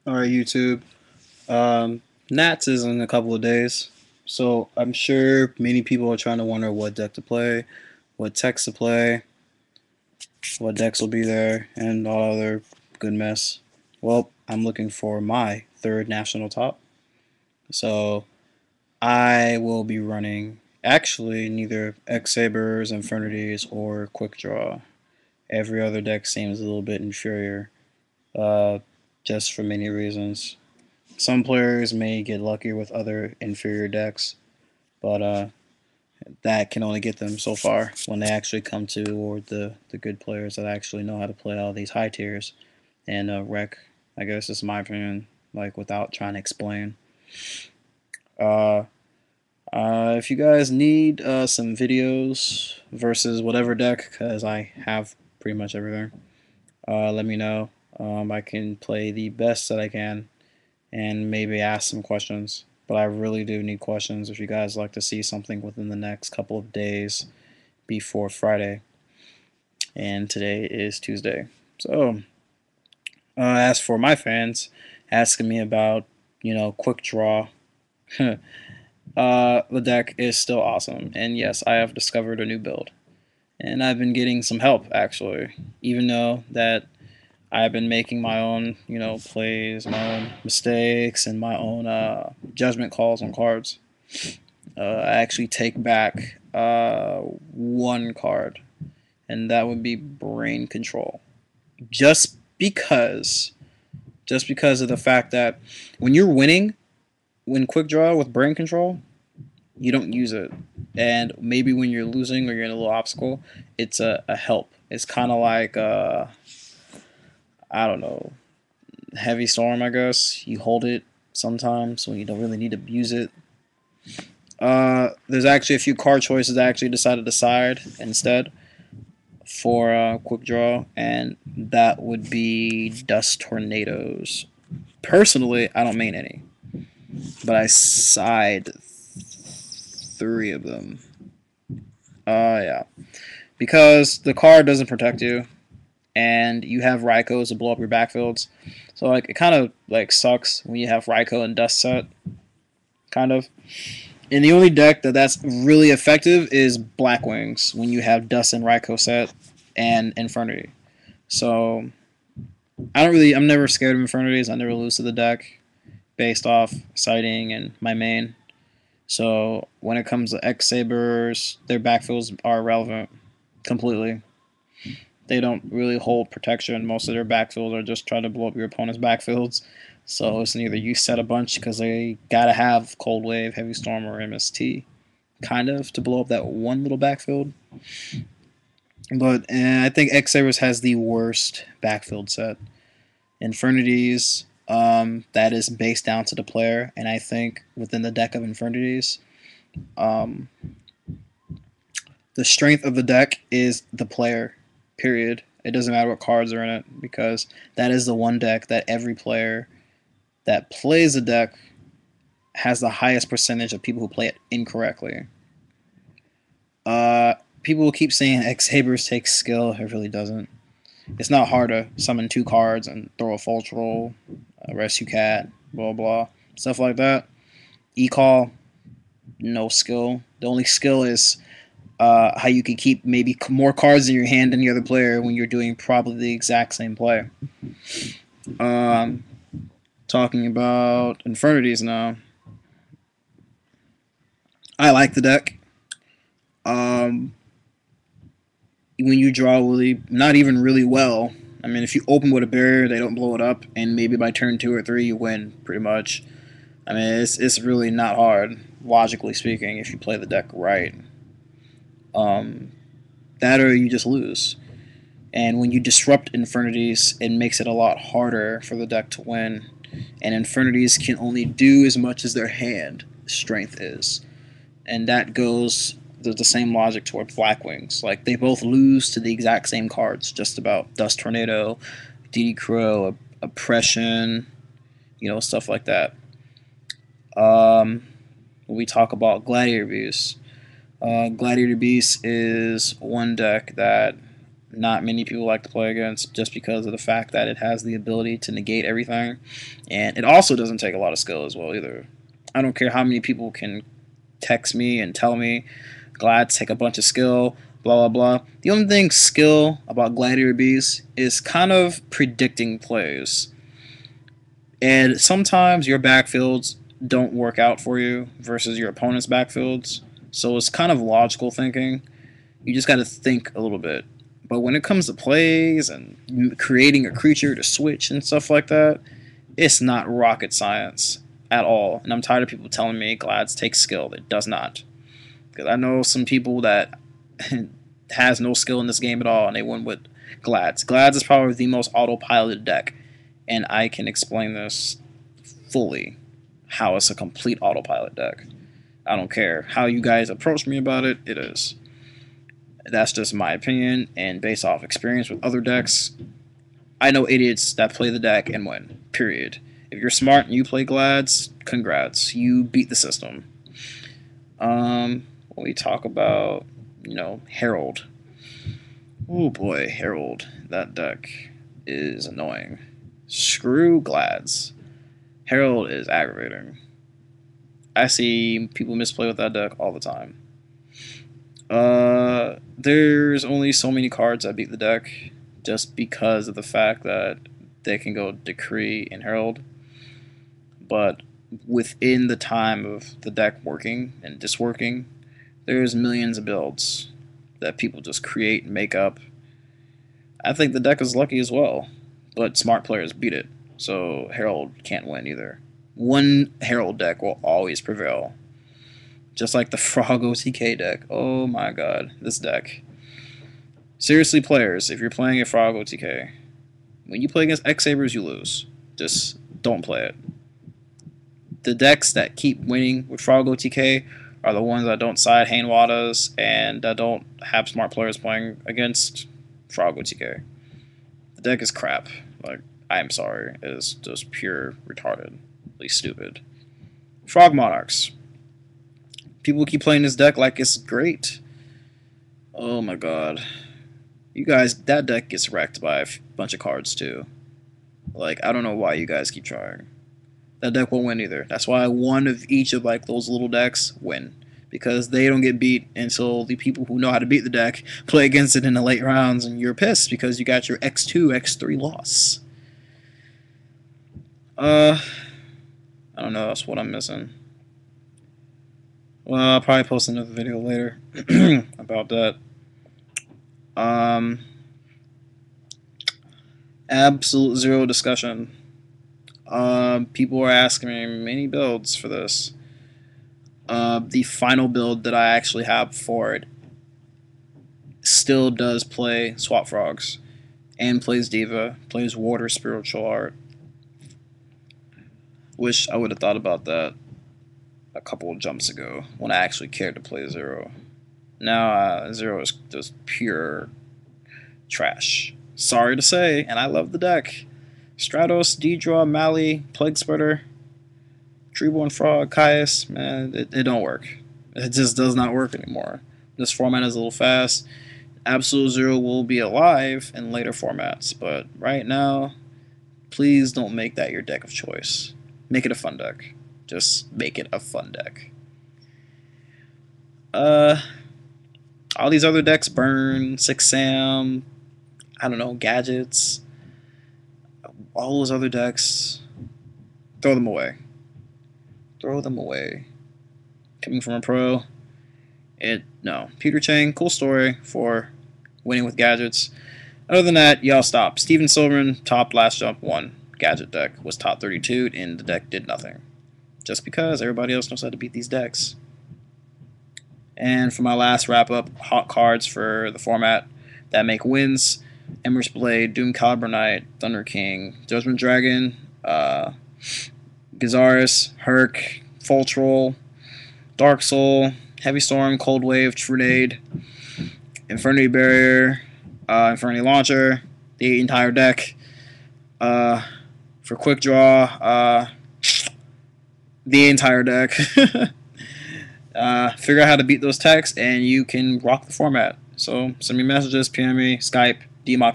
Alright, YouTube. Nats is in a couple of days, so I'm sure many people are trying to wonder what deck to play, what techs to play, what decks will be there, and all other good mess. Well, I'm looking for my third national top, so I will be running actually neither X Sabers, Infernities, or Quick Draw. Every other deck seems a little bit inferior, uh, just for many reasons. Some players may get lucky with other inferior decks, but that can only get them so far when they actually come toward the good players that actually know how to play all these high tiers and wreck. I guess it's my opinion, like without trying to explain. Uh, if you guys need some videos versus whatever deck, because I have pretty much everything, let me know. I can play the best that I can and maybe ask some questions. But I really do need questions if you guys like to see something within the next couple of days before Friday. And today is Tuesday. So, as for my fans asking me about, quick draw, the deck is still awesome. And yes, I have discovered a new build. And I've been getting some help, actually. Even though that I've been making my own, plays, my own mistakes, and my own judgment calls on cards. I actually take back one card, and that would be brain control. Just because, just because of the fact that when you're winning, when quick draw with brain control, you don't use it, and maybe when you're losing or you're in a little obstacle, it's a help. It's kind of like I don't know, heavy storm. I guess you hold it sometimes when you don't really need to use it. There's actually a few card choices I actually decided to side instead for quick draw, and that would be dust tornadoes. Personally, I don't main any, but I side three of them. Yeah, because the card doesn't protect you, and you have Raikos to blow up your backfields. So like it kind of like sucks when you have Raiko and Dust set, kind of. And the only deck that's really effective is Black Wings when you have Dust and Raiko set and Infernity. So I'm never scared of Infernities. I never lose to the deck based off sighting and my main. So when it comes to X Sabers, their backfields are irrelevant completely. They don't really hold protection. Most of their backfields are just trying to blow up your opponent's backfields. So it's neither you set a bunch because they gotta have Cold Wave, Heavy Storm, or MST, kind of, to blow up that one little backfield. But I think X Sabers has the worst backfield set. Infernities, that is based down to the player, and I think within the deck of Infernities, um, the strength of the deck is the player. Period. It doesn't matter what cards are in it because that is the one deck that every player that plays the deck has the highest percentage of people who play it incorrectly. People will keep saying X Sabers takes skill. It really doesn't. It's not hard to summon two cards and throw a false roll, a rescue cat, blah blah, stuff like that. E-call, no skill. The only skill is how you can keep maybe more cards in your hand than the other player when you're doing probably the exact same play. Um, Talking about Infernities now. I like the deck. Um, when you draw really, not even really well. I mean, if you open with a barrier, they don't blow it up, and maybe by turn 2 or 3, you win pretty much. I mean, it's really not hard, logically speaking, if you play the deck right. Um, that or you just lose. And when you disrupt Infernities, it makes it a lot harder for the deck to win. And Infernities can only do as much as their hand strength is. And that goes the same logic toward Black Wings. Like, they both lose to the exact same cards, just about Dust Tornado, DD Crow, Oppression, stuff like that. When we talk about Gladiator Beast, Gladiator Beast is one deck that not many people like to play against just because of the fact that it has the ability to negate everything. And it also doesn't take a lot of skill as well either. I don't care how many people can text me and tell me Glads take a bunch of skill, blah blah blah. The only thing skill about Gladiator Beast is kind of predicting plays. And sometimes your backfields don't work out for you versus your opponent's backfields. So it's kind of logical thinking. You just got to think a little bit. But when it comes to plays and creating a creature to switch and stuff like that, it's not rocket science at all. And I'm tired of people telling me Glads take skill. It does not. Because I know some people that has no skill in this game at all, and they win with Glads. Glads is probably the most autopiloted deck, and I can explain this fully, how it's a complete autopilot deck. I don't care how you guys approach me about it, it is. That's just my opinion, and based off experience with other decks, I know idiots that play the deck and win, period. If you're smart and you play Glads, congrats, you beat the system. When we talk about, Herald. Oh boy, Herald. That deck is annoying. Screw Glads. Herald is aggravating. I see people misplay with that deck all the time. There's only so many cards that beat the deck just because of the fact that they can go Decree and Herald. But within the time of the deck working and disworking, there's millions of builds that people just create and make up. I think the deck is lucky as well, but smart players beat it, so Herald can't win either. One Herald deck will always prevail. Just like the Frog OTK deck. Oh my god, this deck. Seriously, players, if you're playing a Frog OTK, when you play against X-Sabers, you lose. Just don't play it. The decks that keep winning with Frog OTK are the ones that don't side Hainwadas and that don't have smart players playing against Frog OTK. The deck is crap. Like, I'm sorry. It is just pure retardedly stupid. Frog Monarchs. People keep playing this deck like it's great. Oh my god. You guys, that deck gets wrecked by a bunch of cards too. Like, I don't know why you guys keep trying. That deck won't win either. That's why one of each of like those little decks win. Because they don't get beat until the people who know how to beat the deck play against it in the late rounds, and you're pissed because you got your X2, X3 loss. I don't know, that's what I'm missing. Well, I'll probably post another video later about that. Absolute zero discussion. People are asking me many builds for this. The final build that I actually have for it still does play Swap Frogs and plays Diva, plays Water Spiritual Art. Wish I would have thought about that a couple of jumps ago when I actually cared to play Zero. Now Zero is just pure trash. Sorry to say, and I love the deck. Stratos, Deidra, Mali, Plague Spreader, Treeborn Frog, Caius, man, it don't work. It just does not work anymore. This format is a little fast. Absolute Zero will be alive in later formats, but right now, please don't make that your deck of choice. Make it a fun deck. Just make it a fun deck. All these other decks, Burn, Six Sam, I don't know, Gadgets, all those other decks, throw them away. Throw them away. Coming from a pro, no. Peter Chang, cool story for winning with Gadgets. Other than that, y'all stop. Steven Silverman, top last jump, won. Gadget deck was top 32, and the deck did nothing. Just because everybody else knows how to beat these decks. And for my last wrap-up, hot cards for the format that make wins. Emmer's Blade, Doom Caliber Knight, Thunder King, Judgment Dragon, Gazaris, Herc, Full Troll, Dark Soul, Heavy Storm, Cold Wave, Trunade, Infernity Barrier, Infernity Launcher, the entire deck. For Quick Draw, the entire deck. Figure out how to beat those techs, and you can rock the format. So send me messages, PM me, Skype. Demok